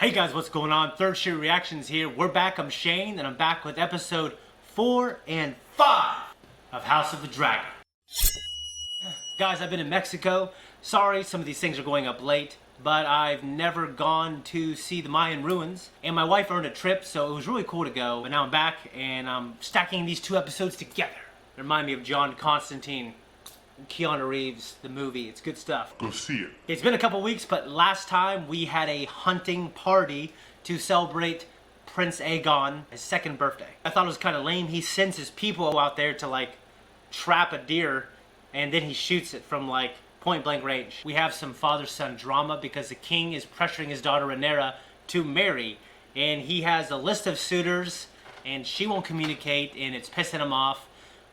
Hey guys, what's going on? Third Shirt Reactions here. We're back. I'm Shane, and I'm back with episode 4 and 5 of House of the Dragon. Guys, I've been in Mexico. Sorry, some of these things are going up late, but I've never gone to see the Mayan ruins, and my wife earned a trip, so it was really cool to go. But now I'm back, and I'm stacking these two episodes together. They remind me of John Constantine. Keanu Reeves, the movie. It's good stuff. Go see it. It's been a couple weeks, but last time we had a hunting party to celebrate Prince Aegon, his second birthday. I thought it was kind of lame. He sends his people out there to like trap a deer, and then he shoots it from like point blank range. We have some father-son drama because the king is pressuring his daughter Rhaenyra to marry, and he has a list of suitors, and she won't communicate, and it's pissing him off.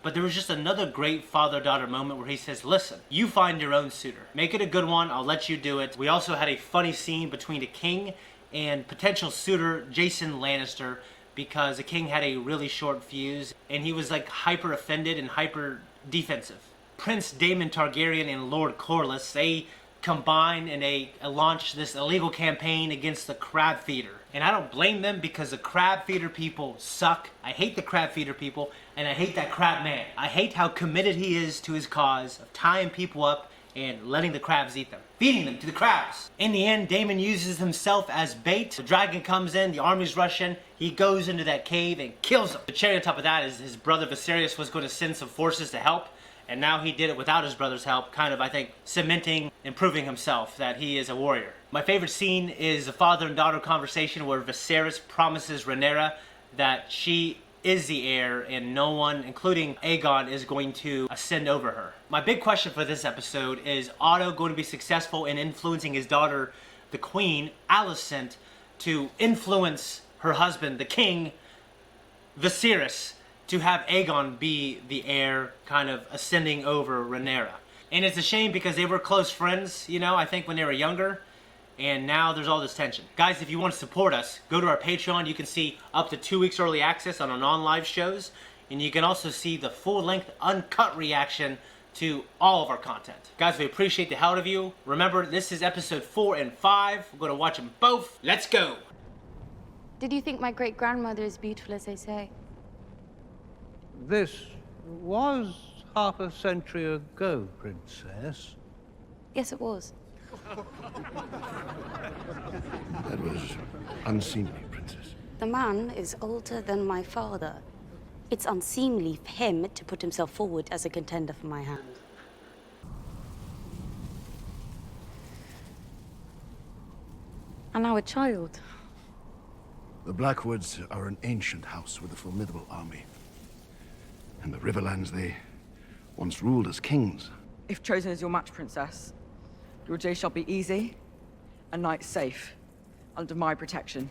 But there was just another great father-daughter moment where he says, listen, you find your own suitor. Make it a good one, I'll let you do it. We also had a funny scene between the king and potential suitor Jason Lannister because the king had a really short fuse and he was like hyper offended and hyper defensive. Prince Daemon Targaryen and Lord Corlys, they combine and they launch this illegal campaign against the crab feeder. And I don't blame them because the crab feeder people suck. I hate the crab feeder people, and I hate that crab man. I hate how committed he is to his cause of tying people up and letting the crabs eat them. Feeding them to the crabs. In the end, Daemon uses himself as bait. The dragon comes in, the armies rush in, he goes into that cave and kills him. The cherry on top of that is his brother Viserys was going to send some forces to help, and now he did it without his brother's help, kind of, I think, cementing and proving himself that he is a warrior. My favorite scene is a father and daughter conversation where Viserys promises Rhaenyra that she is the heir and no one, including Aegon, is going to ascend over her. My big question for this episode is Otto going to be successful in influencing his daughter, the queen, Alicent, to influence her husband, the king, Viserys, to have Aegon be the heir, kind of ascending over Rhaenyra. And it's a shame because they were close friends, you know, I think when they were younger, and now there's all this tension. Guys, if you want to support us, go to our Patreon. You can see up to 2 weeks early access on our non-live shows, and you can also see the full-length, uncut reaction to all of our content. Guys, we appreciate the hell out of you. Remember, this is episode 4 and 5. We're going to watch them both. Let's go! Did you think my great-grandmother is beautiful as they say? This was half a century ago, Princess. Yes, it was. That was unseemly, Princess. The man is older than my father. It's unseemly for him to put himself forward as a contender for my hand. And now a child. The Blackwoods are an ancient house with a formidable army. And the Riverlands, they once ruled as kings. If chosen as your match, Princess, your day shall be easy, and night safe, under my protection.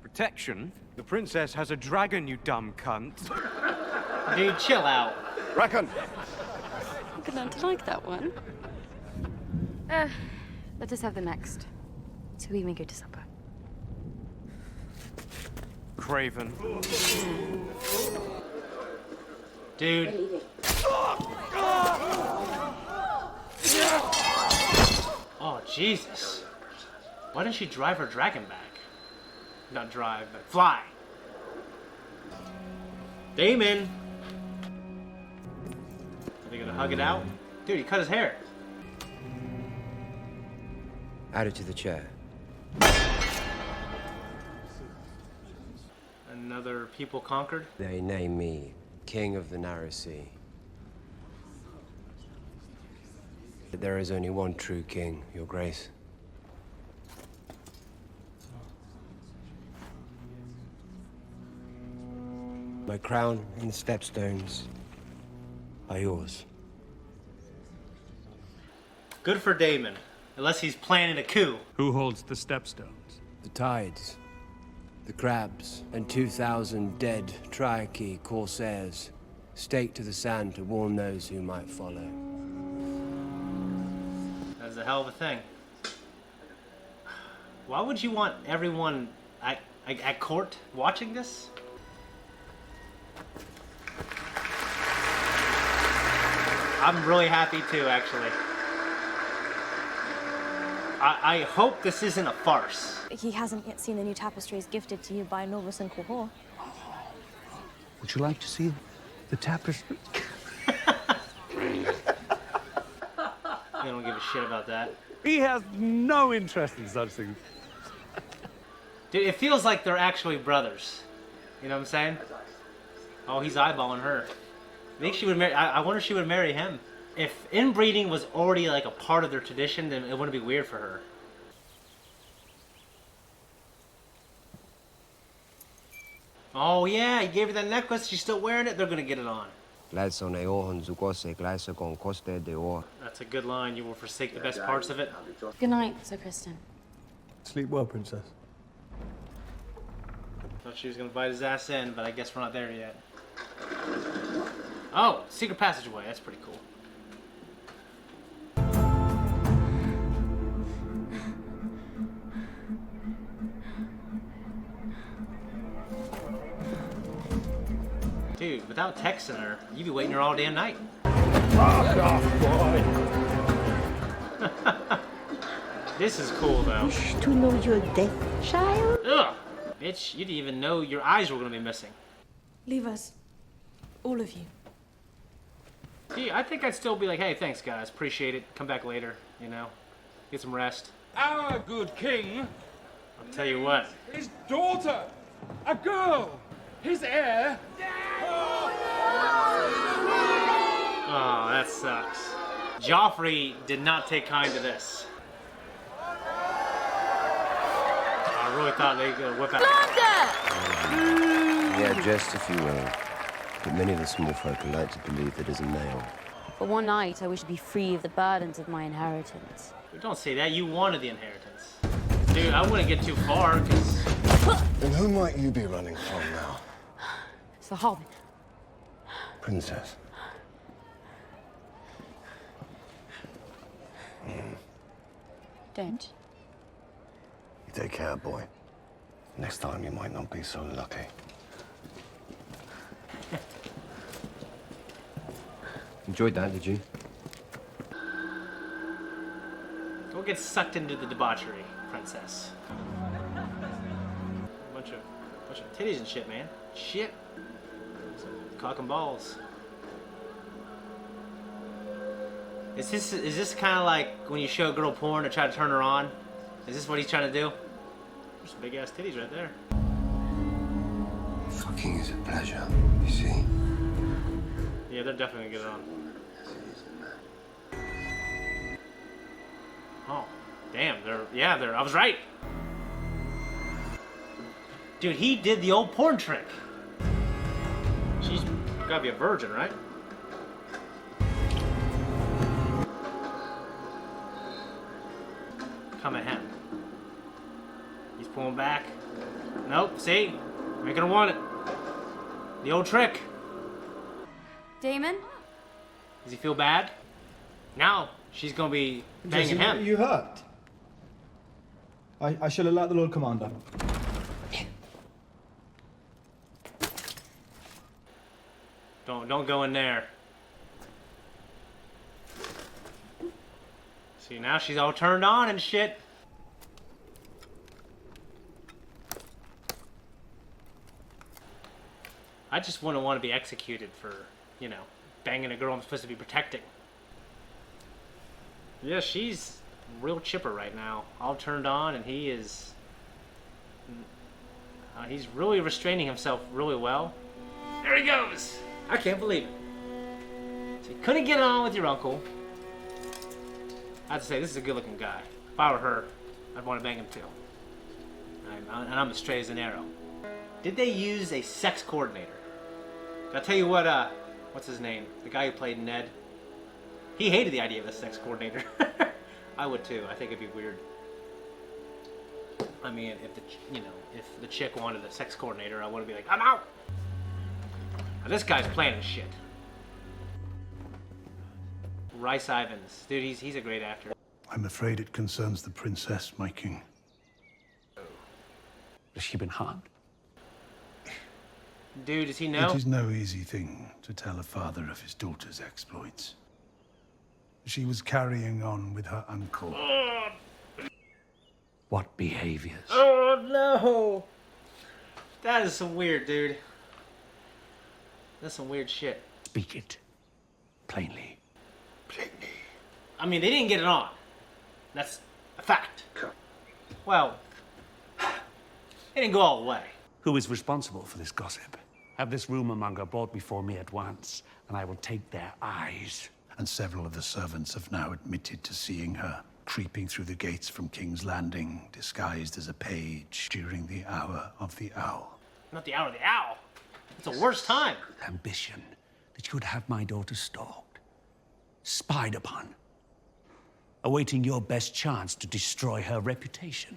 Protection? The princess has a dragon, you dumb cunt. Dude, chill out. Reckon! I'm going to like that one. Let us have the next, so we may go to supper. Craven. Dude. Oh, Jesus. Why didn't she drive her dragon back? Not drive, but fly. Daemon. Are they gonna hug it out? Dude, he cut his hair. Add it to the chair. Another people conquered? They name me King of the Narrow Sea. But there is only one true king, Your Grace. My crown and the stepstones are yours. Good for Daemon. Unless he's planning a coup. Who holds the stepstones? The tides, the crabs, and 2,000 dead Triarchy corsairs staked to the sand to warn those who might follow. That's a hell of a thing. Why would you want everyone at court watching this? I'm really happy too, actually. I hope this isn't a farce. He hasn't yet seen the new tapestries gifted to you by Novus and Cohor. Would you like to see the tapestry? They don't give a shit about that. He has no interest in such things. Dude, it feels like they're actually brothers. You know what I'm saying? Oh, he's eyeballing her. I think she would marry. I wonder if she would marry him. If inbreeding was already like a part of their tradition, then it wouldn't be weird for her. Oh yeah, he gave her that necklace. She's still wearing it. They're gonna get it on. That's a good line. You will forsake the best parts of it. Good night, Sir Criston. Sleep well, Princess. Thought she was gonna bite his ass in, but I guess we're not there yet. Oh, secret passageway. That's pretty cool. Dude, without texting her, you'd be waiting here all damn night. Fuck off, boy! This is cool, though. Wish to know your death, child? Ugh! Bitch, you didn't even know your eyes were gonna be missing. Leave us. All of you. Gee, I think I'd still be like, hey, thanks, guys. Appreciate it. Come back later, you know? Get some rest. Our good king, I'll tell you what. his daughter, a girl, his heir. Oh, that sucks. Joffrey did not take kind to this. I really thought they could whip out. Yeah, just if you will. But many of the small folk are like to believe that as a male. For one night, I wish to be free of the burdens of my inheritance. Don't say that. You wanted the inheritance. Dude, I wouldn't get too far, because... Then who might you be running from now? It's the Hobbit. Princess. Don't. You take care, boy. Next time you might not be so lucky. Enjoyed that, did you? Don't get sucked into the debauchery, princess. Bunch of titties and shit, man. Shit. Cock and balls. Is this kind of like when you show a girl porn to try to turn her on? Is this what he's trying to do? There's some big ass titties right there. Fucking is a pleasure, you see. Yeah, they're definitely gonna get it on. Oh, damn, they're, I was right. Dude, he did the old porn trick. She's gotta be a virgin, right? Come at him. He's pulling back. Nope, see? Making her want it. The old trick. Daemon? Does he feel bad? Now she's gonna be banging him. You hurt? I shall alert the Lord Commander. Don't go in there. See, now she's all turned on and shit. I just wouldn't want to be executed for, you know, banging a girl I'm supposed to be protecting. Yeah, she's real chipper right now. All turned on, and he is... he's really restraining himself really well. There he goes! I can't believe it. So you couldn't get on with your uncle. I have to say, this is a good-looking guy. If I were her, I'd want to bang him too. And I'm as straight as an arrow. Did they use a sex coordinator? I'll tell you what, what's his name? The guy who played Ned. He hated the idea of a sex coordinator. I would too. I think it'd be weird. I mean, if the chick wanted a sex coordinator, I wouldn't be like, I'm out. Now, this guy's planning shit. Rhys Ifans, dude, he's a great actor. I'm afraid it concerns the princess, my king. Has she been harmed? Dude, does he know? It is no easy thing to tell a father of his daughter's exploits. She was carrying on with her uncle. What behaviors? Oh no! That is some weird, dude. That's some weird shit. Speak it. Plainly. I mean, they didn't get it on. That's a fact. Well, it didn't go all the way. Who is responsible for this gossip? Have this rumor-monger brought before me at once, and I will take their eyes. And several of the servants have now admitted to seeing her creeping through the gates from King's Landing, disguised as a page during the hour of the owl. Not the hour of the owl. It's the worst time. Ambition that you would have my daughter stalked, spied upon, awaiting your best chance to destroy her reputation.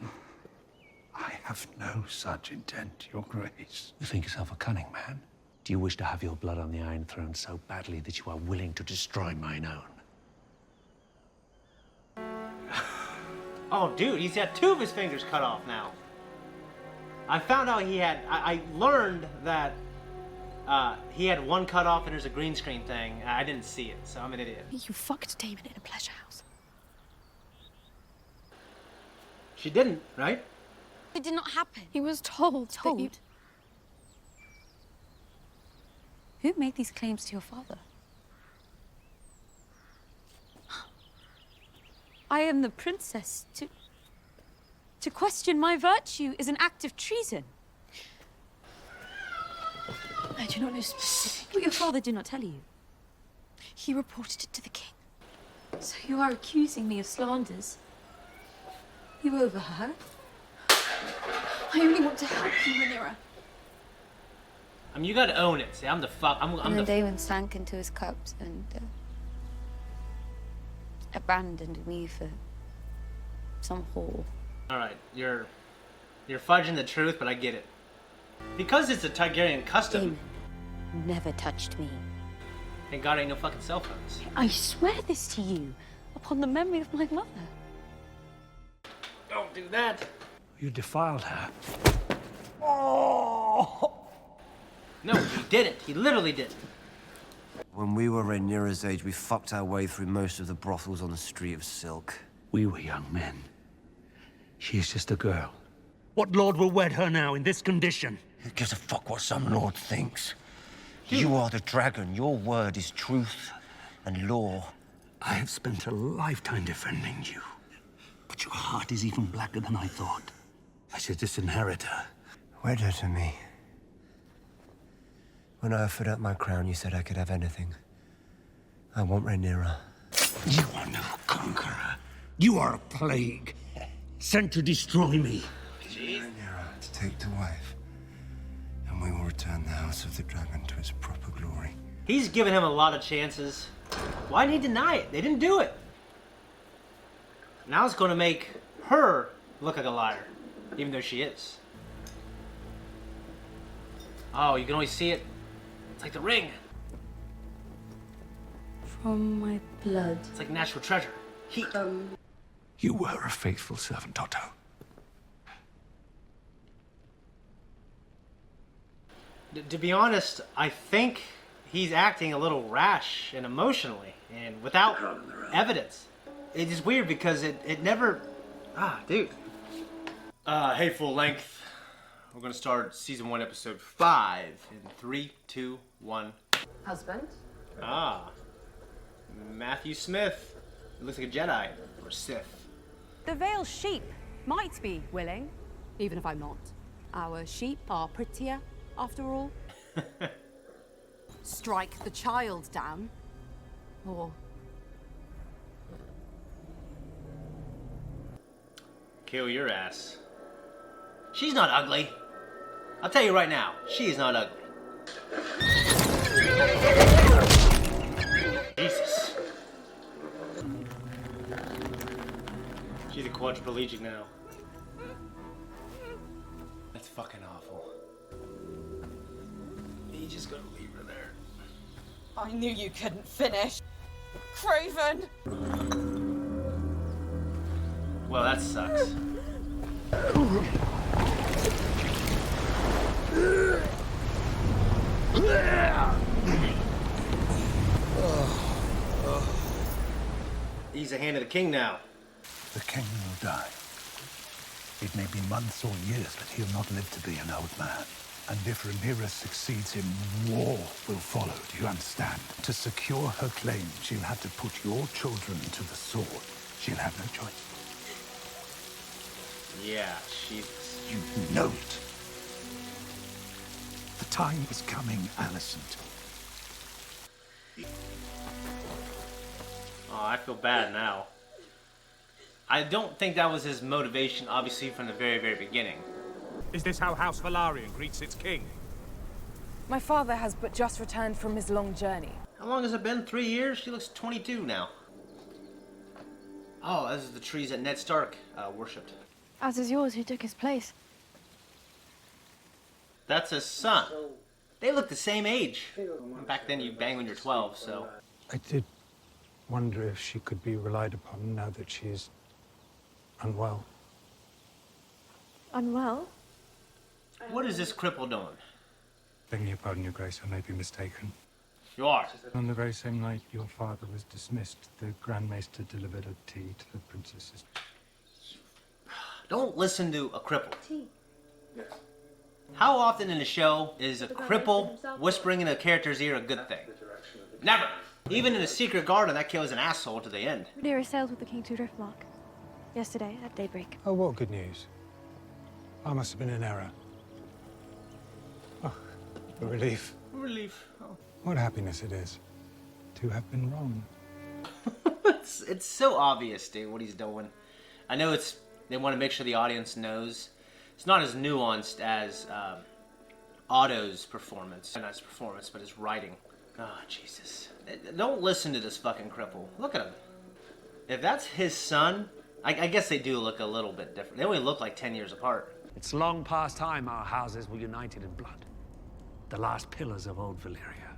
I have no such intent, Your Grace. You think yourself a cunning man? Do you wish to have your blood on the Iron Throne so badly that you are willing to destroy mine own? Oh, dude, he's got 2 of his fingers cut off now. I found out he had... I learned that he had 1 cut off and there's a green screen thing. I didn't see it, so I'm an idiot. You fucked Daemon in a pleasure house. She didn't, right? It did not happen. He was told. Told? That you... Who made these claims to your father? I am the princess. To question my virtue is an act of treason. I do not know specifically. What your father did not tell you. He reported it to the king. So you are accusing me of slanders? You overheard? I only want to help you, Rhaenyra. I mean, you gotta own it. See, I'm the fuck. I'm And the. then Daemon sank into his cups and abandoned me for some whore. All right, you're fudging the truth, but I get it. Because it's a Targaryen custom. Daemon never touched me. Thank God ain't no fucking cell phones. I swear this to you, upon the memory of my mother. Don't do that. You defiled her. No, he didn't. He literally didn't. When we were Rhaenyra's age, we fucked our way through most of the brothels on the Street of Silk. We were young men. She is just a girl. What lord will wed her now in this condition? Who gives a fuck what some lord thinks? You are the dragon. Your word is truth and law. I have spent a lifetime defending you. But your heart is even blacker than I thought. I should disinherit her. Wed her to me. When I offered up my crown, you said I could have anything. I want Rhaenyra. You are no conqueror. You are a plague, sent to destroy me. Rhaenyra to take to wife, and we will return the House of the Dragon to its proper glory. He's given him a lot of chances. Why did he deny it? They didn't do it. Now it's going to make her look like a liar, even though she is. Oh, you can always see it. It's like the ring. From my blood. It's like natural treasure. Heat. You were a faithful servant, Otto. To be honest, I think he's acting a little rash and emotionally and without evidence. It is weird because it never... dude. Hey, full length. We're gonna start season 1, episode 5 in 3, 2, 1. Husband? Matthew Smith. He looks like a Jedi or Sith. The Vale sheep might be willing, even if I'm not. Our sheep are prettier, after all. Strike the child down, or... Kill your ass. She's not ugly. I'll tell you right now, she is not ugly. Jesus. She's a quadriplegic now. That's fucking awful. You just gotta leave her there. I knew you couldn't finish. Craven! Well, that sucks. He's the hand of the king now. The king will die. It may be months or years, but he'll not live to be an old man. And if Rhaenyra succeeds him, war will follow, do you understand? To secure her claim, she'll have to put your children to the sword. She'll have no choice. Yeah, Jesus. You know it. The time is coming, Alicent. Oh, I feel bad now. I don't think that was his motivation, obviously, from the very, very beginning. Is this how House Velaryon greets its king? My father has but just returned from his long journey. How long has it been? 3 years? She looks 22 now. Oh, this is the trees that Ned Stark worshipped. As is yours, who took his place. That's his son. They look the same age. Back then you banged when you're 12, so... I did wonder if she could be relied upon now that she's unwell. Unwell? What is this cripple doing? Begging your pardon, Your Grace, I may be mistaken. You are. On the very same night your father was dismissed, the Grand Maester delivered a tea to the princesses. Don't listen to a cripple. How often in the show is a cripple whispering in a character's ear a good thing? Never. Even in a secret garden, that kid was an asshole to the end. Rhaenyra sailed with the king to Driftmark yesterday at daybreak. Oh, what good news. I must have been in error. Oh, a relief. Relief. Oh. What happiness it is to have been wrong. It's so obvious, dude, what he's doing. I know they want to make sure the audience knows. It's not as nuanced as Otto's performance. Not his performance, but his writing. Oh, Jesus. Don't listen to this fucking cripple. Look at him. If that's his son, I guess they do look a little bit different. They only look like 10 years apart. It's long past time our houses were united in blood. The last pillars of old Valyria.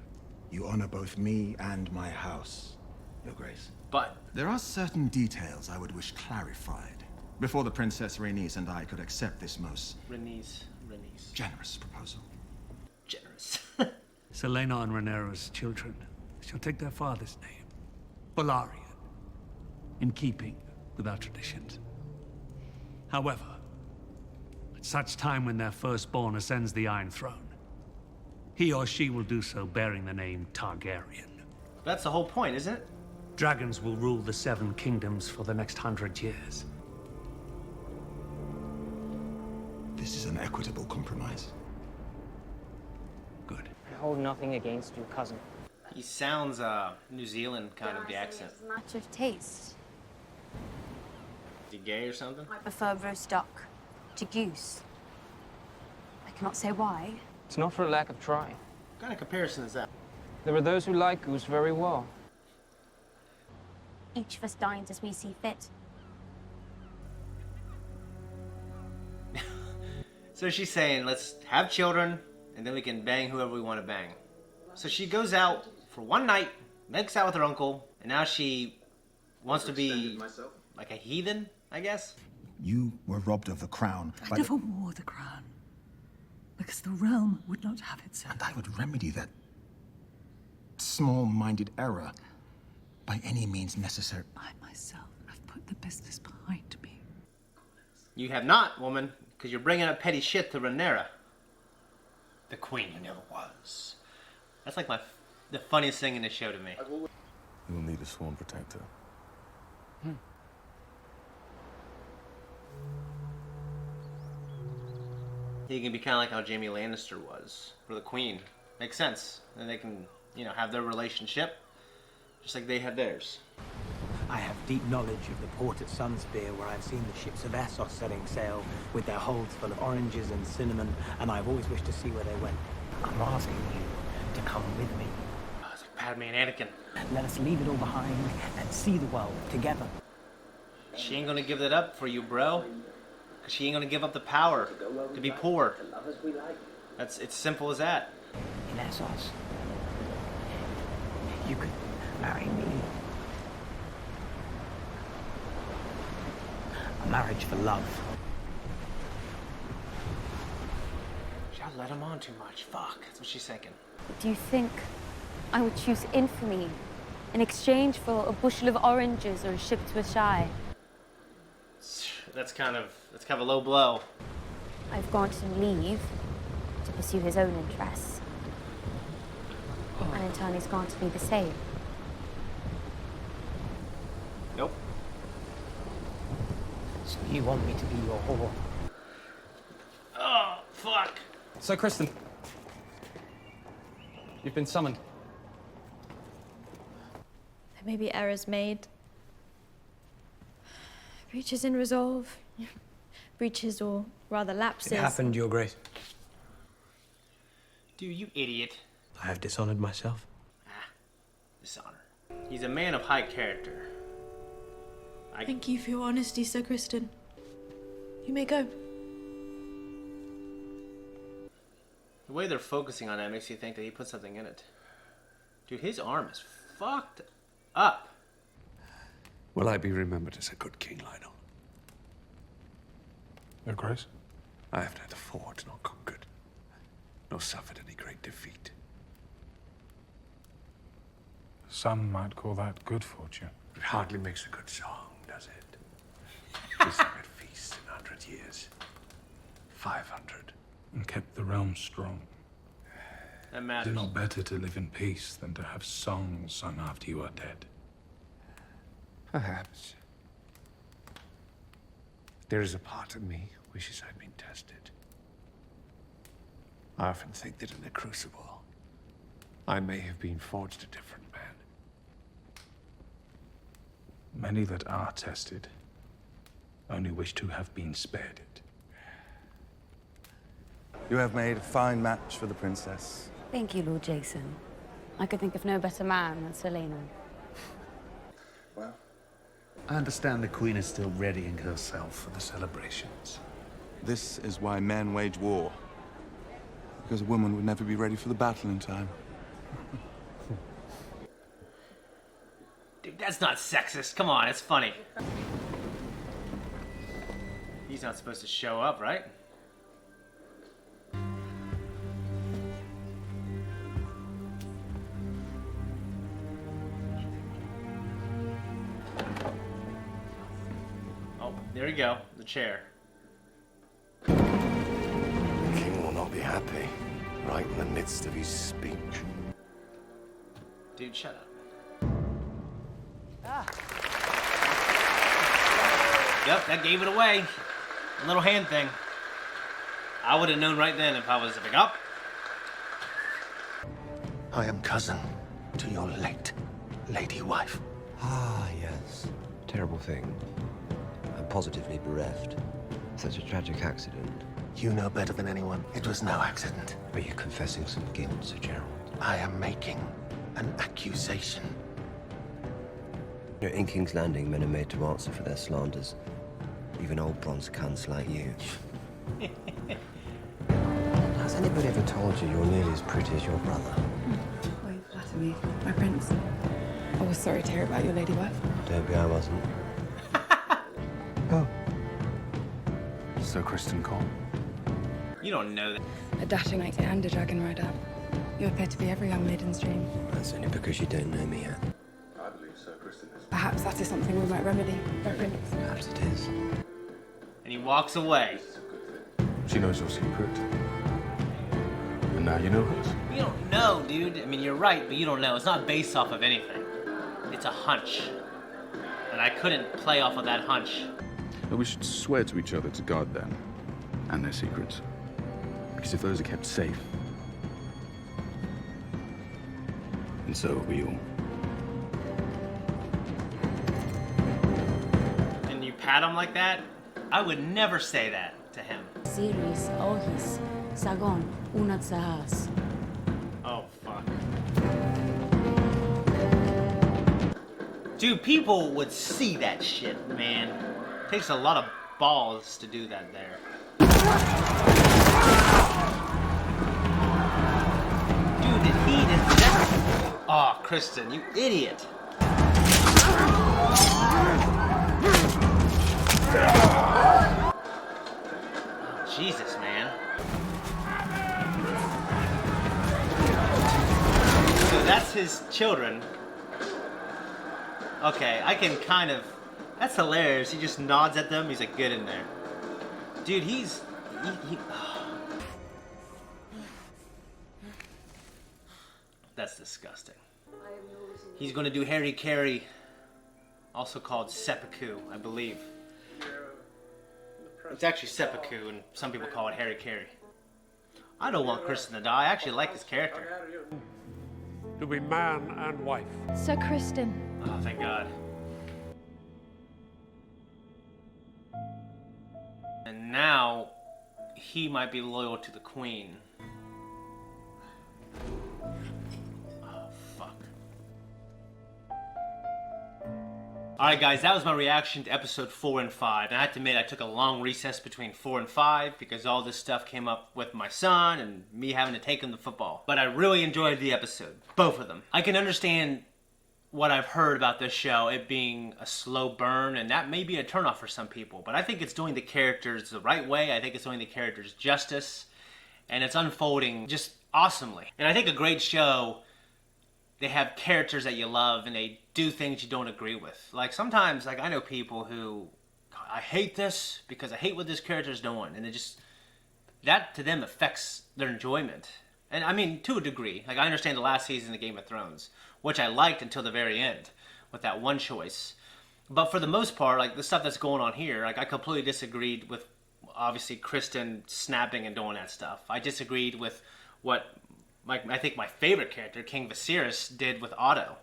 You honor both me and my house, Your Grace. But there are certain details I would wish clarified before the Princess Rhaenys and I could accept this most Rhaenys. generous proposal. Generous. Selena and Rhaenyra's children shall take their father's name, Velaryon, in keeping with our traditions. However, at such time when their firstborn ascends the Iron Throne, he or she will do so bearing the name Targaryen. That's the whole point, isn't it? Dragons will rule the Seven Kingdoms for the next 100 years. This is an equitable compromise. Good. I hold nothing against your cousin. He sounds New Zealand kind of the accent. It's a matter of taste. Is he gay or something? I prefer roast duck to goose. I cannot say why. It's not for a lack of trying. What kind of comparison is that? There are those who like goose very well. Each of us dines as we see fit. So she's saying, let's have children, and then we can bang whoever we want to bang. So she goes out for one night, makes out with her uncle, and now she wants to be like a heathen, I guess? You were robbed of the crown. I never wore the crown, because the realm would not have it so. And I would remedy that small-minded error by any means necessary. I myself have put the business behind me. You have not, woman, because you're bringing up petty shit to Rhaenyra. The queen who never was. That's like the funniest thing in the show to me. You will need a sworn protector. He can be kind of like how Jaime Lannister was for the queen. Makes sense. And they can, have their relationship just like they had theirs. I have deep knowledge of the port at Sunspear, where I've seen the ships of Essos setting sail with their holds full of oranges and cinnamon, and I've always wished to see where they went. I'm asking you to come with me. Oh, it's like Padme and Anakin. Let us leave it all behind and see the world together. She ain't gonna give that up for you, bro. Because she ain't gonna give up the power to be poor. It's simple as that. In Essos, you could marry me. A marriage for love. Y'all let him on too much. Fuck, that's what she's thinking. Do you think I would choose infamy in exchange for a bushel of oranges or a ship to a shy? That's kind of a low blow. I've granted leave to pursue his own interests. And in turn, he's granted me the same. Nope. So you want me to be your whore? Oh, fuck. So, Criston, you've been summoned. There may be errors made. Breaches in resolve. Breaches, or rather lapses. It happened, Your Grace. Dude, you idiot. I have dishonored myself. Dishonor. He's a man of high character. Thank you for your honesty, Sir Criston. You may go. The way they're focusing on that makes you think that he put something in it. Dude, his arm is fucked up. Will I be remembered as a good king, Lionel? Your Grace? I have neither fought nor conquered, nor suffered any great defeat. Some might call that good fortune. It hardly makes a good song, does it? We sang at feasts in 100 years. 500. And kept the realm strong. That Is matters. it not better to live in peace than to have songs sung after you are dead? Perhaps. There is a part of me wishes I'd been tested. I often think that in the crucible, I may have been forged a different man. Many that are tested only wish to have been spared it. You have made a fine match for the princess. Thank you, Lord Jason. I could think of no better man than Selena. Well, I understand the Queen is still readying herself for the celebrations. This is why men wage war. Because a woman would never be ready for the battle in time. Dude, that's not sexist. Come on, it's funny. He's not supposed to show up, right? Oh, there you go. The chair. The king will not be happy, right in the midst of his speech. Dude, shut up. Yep, that gave it away. A little hand thing. I would have known right then if I was to pick up. I am cousin to your late lady wife. Ah, yes. Terrible thing. I'm positively bereft. Such a tragic accident. You know better than anyone. It was no accident. Are you confessing some guilt, Sir Gerald? I am making an accusation. In King's Landing, men are made to answer for their slanders. Even old bronze cunts like you. Has anybody ever told you you're nearly as pretty as your brother? Why you flatter me, my prince? I was sorry to hear about your lady wife. Don't be, I wasn't. Oh. So, Criston Cole. You don't know that. A dashing knight and a dragon rider. You appear to be every young maiden's dream. That's only because you don't know me yet. I believe so, Criston is. Perhaps that is something we might remedy, don't prince? Perhaps it is. And he walks away. She knows your secret. And now you know hers. You don't know, dude. I mean, you're right, but you don't know. It's not based off of anything. It's a hunch. And I couldn't play off of that hunch. But we should swear to each other to guard them and their secrets. Because if those are kept safe, then so are we all. And you pat him like that? I would never say that to him. Siris, Ohis, Sagon, Unatsahas. Oh, fuck. Dude, people would see that shit, man. Takes a lot of balls to do that there. Dude, did he just... Oh, Criston, you idiot. Jesus, man. So that's his children. Okay, I can kind of That's hilarious. He just nods at them. He's like, get in there. Dude, he's... That's disgusting. He's going to do Harry Carey, also called seppuku, I believe. It's actually seppuku, and some people call it Harry Carey. I don't want Criston to die. I actually like his character. To be man and wife. Sir Criston. Oh, thank God. And now, he might be loyal to the Queen. Oh, fuck. Alright guys, that was my reaction to episode 4 and 5. And I have to admit, I took a long recess between 4 and 5 because all this stuff came up with my son and me having to take him to football. But I really enjoyed the episode. Both of them. I can understand what I've heard about this show, it being a slow burn, and that may be a turnoff for some people, but I think it's doing the characters the right way. I think it's doing the characters justice, and it's unfolding just awesomely. And I think a great show, they have characters that you love, and they do things you don't agree with. Like sometimes, like I know people who, I hate this because I hate what this character's doing, and it just, that to them affects their enjoyment. And I mean, to a degree. Like I understand the last season of Game of Thrones, which I liked until the very end with that one choice. But for the most part, like the stuff that's going on here, like I completely disagreed with obviously Criston snapping and doing that stuff. I disagreed with what I think my favorite character, King Viserys, did with Otto.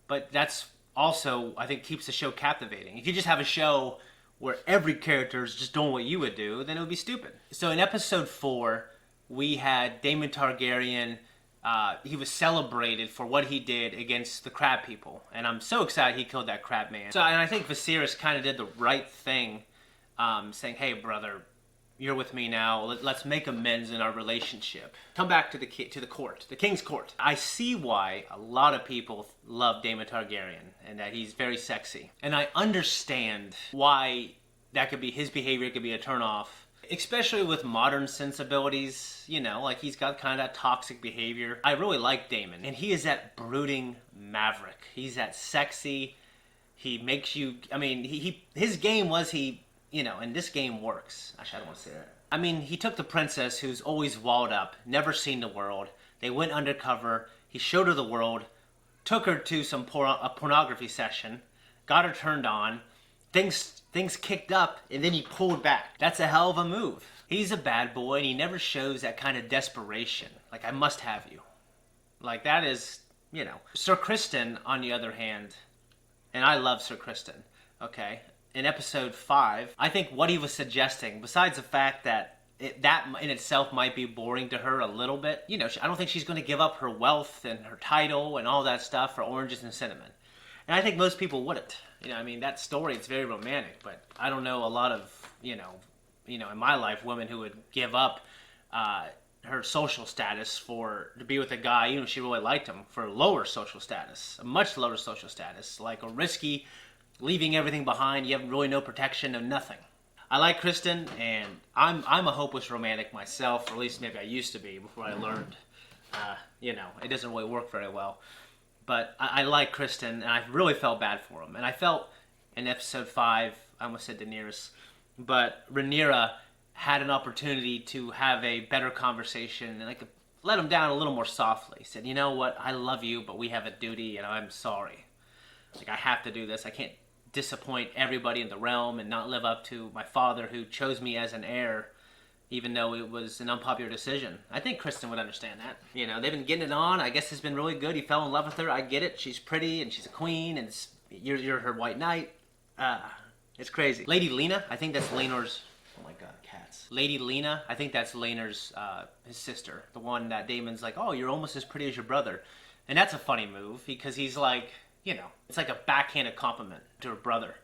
But that's also, I think, keeps the show captivating. If you just have a show where every character is just doing what you would do, then it would be stupid. So in episode 4, we had Daemon Targaryen. He was celebrated for what he did against the crab people. And I'm so excited he killed that crab man. So, and I think Viserys kind of did the right thing, saying, hey, brother, you're with me now. Let's make amends in our relationship. Come back to the court, the king's court. I see why a lot of people love Daemon Targaryen and that he's very sexy. And I understand why that could be, his behavior could be a turnoff. Especially with modern sensibilities, you know, like he's got kind of that toxic behavior. I really like Daemon, and he is that brooding maverick. He's that sexy. He makes you, I mean, his game was you know, and this game works. Actually, I don't want to say that. I mean, he took the princess who's always walled up, never seen the world. They went undercover. He showed her the world, took her to a pornography session, got her turned on. Things kicked up, and then he pulled back. That's a hell of a move. He's a bad boy, and he never shows that kind of desperation. Like, I must have you. Like, that is, you know. Sir Criston, on the other hand, and I love Sir Criston, okay? In episode 5, I think what he was suggesting, besides the fact that that in itself might be boring to her a little bit, you know, I don't think she's going to give up her wealth and her title and all that stuff for oranges and cinnamon. And I think most people wouldn't. You know, I mean, that story, it's very romantic, but I don't know a lot of, you know, in my life, women who would give up her social status to be with a guy, even if she really liked him, for lower social status, a much lower social status, like a risky, leaving everything behind, you have really no protection, no nothing. I like Criston, and I'm a hopeless romantic myself, or at least maybe I used to be before I learned, you know, it doesn't really work very well. But I like Criston, and I really felt bad for him. And I felt in episode 5, I almost said Daenerys, but Rhaenyra had an opportunity to have a better conversation, and I could let him down a little more softly. Said, you know what, I love you, but we have a duty, and I'm sorry. Like, I have to do this. I can't disappoint everybody in the realm and not live up to my father who chose me as an heir, even though it was an unpopular decision. I think Criston would understand that. You know, they've been getting it on. I guess it's been really good. He fell in love with her. I get it. She's pretty, and she's a queen, and you're her white knight. It's crazy. Lady Lena, I think that's Laenor's... Oh my god, cats. Lady Lena, I think that's Laenor's, his sister. The one that Daemon's like, oh, you're almost as pretty as your brother. And that's a funny move, because he's like, you know, it's like a backhanded compliment to her brother.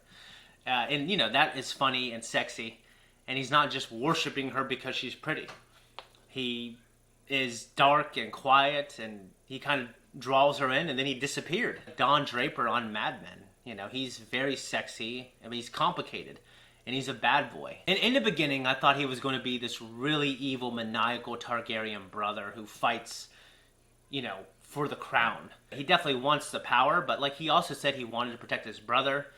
And, you know, that is funny and sexy. And he's not just worshiping her because she's pretty. He is dark and quiet, and he kind of draws her in, and then he disappeared. Don Draper on Mad Men. You know, he's very sexy. I mean, he's complicated, and he's a bad boy. And in the beginning, I thought he was going to be this really evil, maniacal Targaryen brother who fights, you know, for the crown. He definitely wants the power, but like he also said he wanted to protect his brother,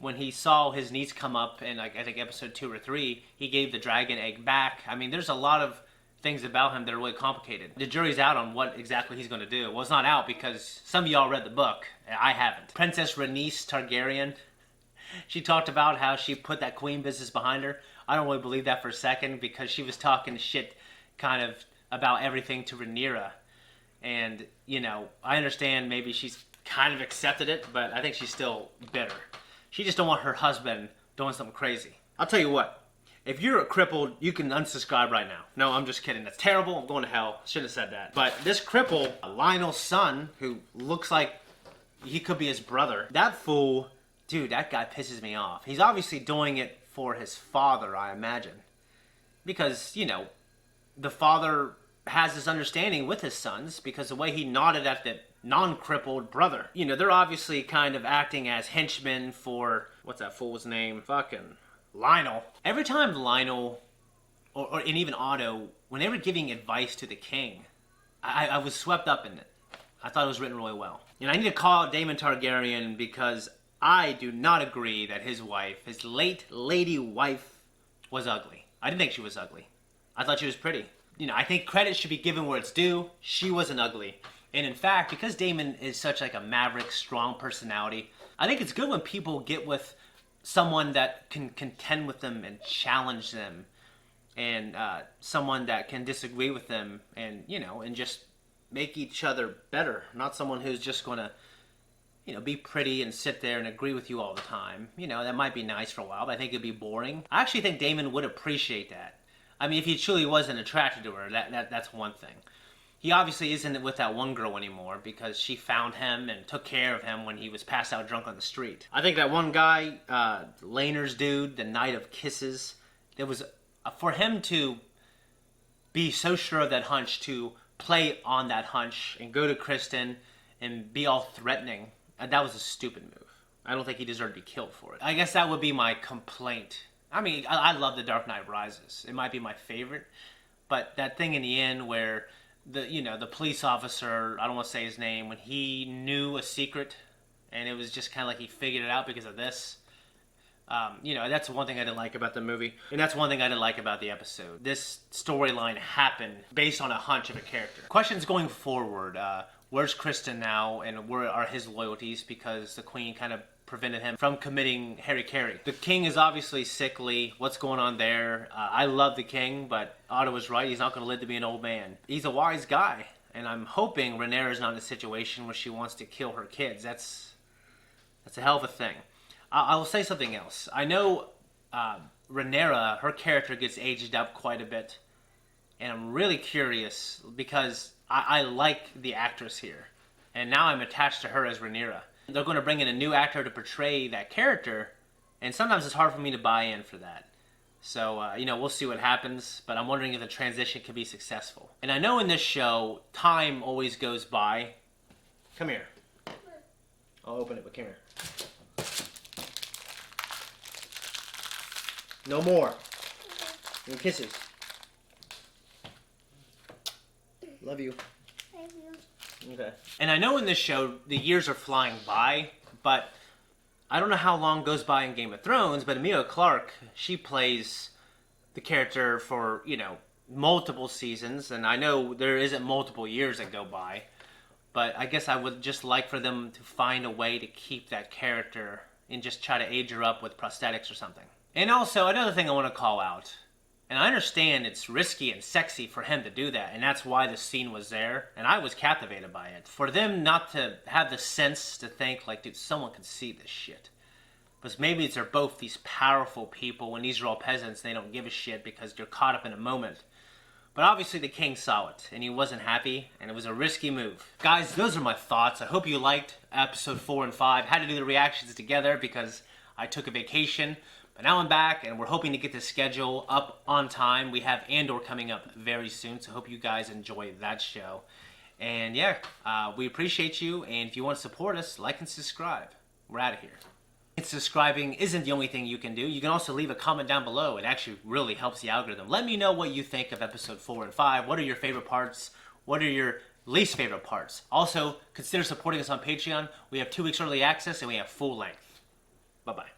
When he saw his niece come up in, like, I think episode 2 or 3, he gave the dragon egg back. I mean, there's a lot of things about him that are really complicated. The jury's out on what exactly he's going to do. Well, it's not out because some of y'all read the book, and I haven't. Princess Rhaenys Targaryen, she talked about how she put that queen business behind her. I don't really believe that for a second because she was talking shit kind of about everything to Rhaenyra. And, you know, I understand maybe she's kind of accepted it, but I think she's still bitter. She just don't want her husband doing something crazy. I'll tell you what, if you're a cripple, you can unsubscribe right now. No, I'm just kidding. That's terrible. I'm going to hell. Shouldn't have said that. But this cripple, Lionel's son, who looks like he could be his brother, that fool, dude, that guy pisses me off. He's obviously doing it for his father, I imagine. Because, you know, the father has this understanding with his sons because the way he nodded at the non-crippled brother. You know, they're obviously kind of acting as henchmen for, what's that fool's name? Fucking Lionel. Every time Lionel, and even Otto, when they were giving advice to the king, I was swept up in it. I thought it was written really well. And I need to call out Daemon Targaryen because I do not agree that his wife, his late lady wife, was ugly. I didn't think she was ugly. I thought she was pretty. You know, I think credit should be given where it's due. She wasn't ugly. And in fact, because Daemon is such like a maverick, strong personality, I think it's good when people get with someone that can contend with them and challenge them. And someone that can disagree with them and, you know, and just make each other better. Not someone who's just going to, you know, be pretty and sit there and agree with you all the time. You know, that might be nice for a while, but I think it'd be boring. I actually think Daemon would appreciate that. I mean, if he truly wasn't attracted to her, that's one thing. He obviously isn't with that one girl anymore because she found him and took care of him when he was passed out drunk on the street. I think that one guy, Laener's dude, the Knight of Kisses, it was for him to be so sure of that hunch, to play on that hunch and go to Criston and be all threatening. That was a stupid move. I don't think he deserved to be killed for it. I guess that would be my complaint. I mean, I love The Dark Knight Rises. It might be my favorite, but that thing in the end where the police officer, I don't want to say his name, when he knew a secret and it was just kind of like he figured it out because of this. You know, that's one thing I didn't like about the movie, and that's one thing I didn't like about the episode. This storyline happened based on a hunch of a character. Questions going forward. Where's Criston now, and where are his loyalties? Because the queen kind of prevented him from committing Harry-Carry. The king is obviously sickly. What's going on there? I love the king, but Otto was right. He's not going to live to be an old man. He's a wise guy, and I'm hoping Rhaenyra's not in a situation where she wants to kill her kids. That's a hell of a thing. I will say something else. I know Rhaenyra, her character gets aged up quite a bit, and I'm really curious because I like the actress here, and now I'm attached to her as Rhaenyra. They're going to bring in a new actor to portray that character, and sometimes it's hard for me to buy in for that. So, you know, we'll see what happens, but I'm wondering if the transition could be successful. And I know in this show, time always goes by. Come here. I'll open it, but come here. No more. No kisses. Love you. Okay. And I know in this show, the years are flying by, but I don't know how long goes by in Game of Thrones, but Emilia Clarke, she plays the character for, you know, multiple seasons, and I know there isn't multiple years that go by, but I guess I would just like for them to find a way to keep that character and just try to age her up with prosthetics or something. And also, another thing I want to call out, and I understand it's risky and sexy for him to do that, and that's why the scene was there, and I was captivated by it. For them not to have the sense to think, like, dude, someone can see this shit. Because maybe they're both these powerful people, and these are all peasants, and they don't give a shit because they're caught up in a moment. But obviously the king saw it, and he wasn't happy, and it was a risky move. Guys, those are my thoughts. I hope you liked episode 4 and 5. Had to do the reactions together because I took a vacation. But now I'm back, and we're hoping to get the schedule up on time. We have Andor coming up very soon, so hope you guys enjoy that show. And yeah, we appreciate you, and if you want to support us, like and subscribe. We're out of here. And subscribing isn't the only thing you can do. You can also leave a comment down below. It actually really helps the algorithm. Let me know what you think of episode 4 and 5. What are your favorite parts? What are your least favorite parts? Also, consider supporting us on Patreon. We have 2 weeks early access, and we have full length. Bye-bye.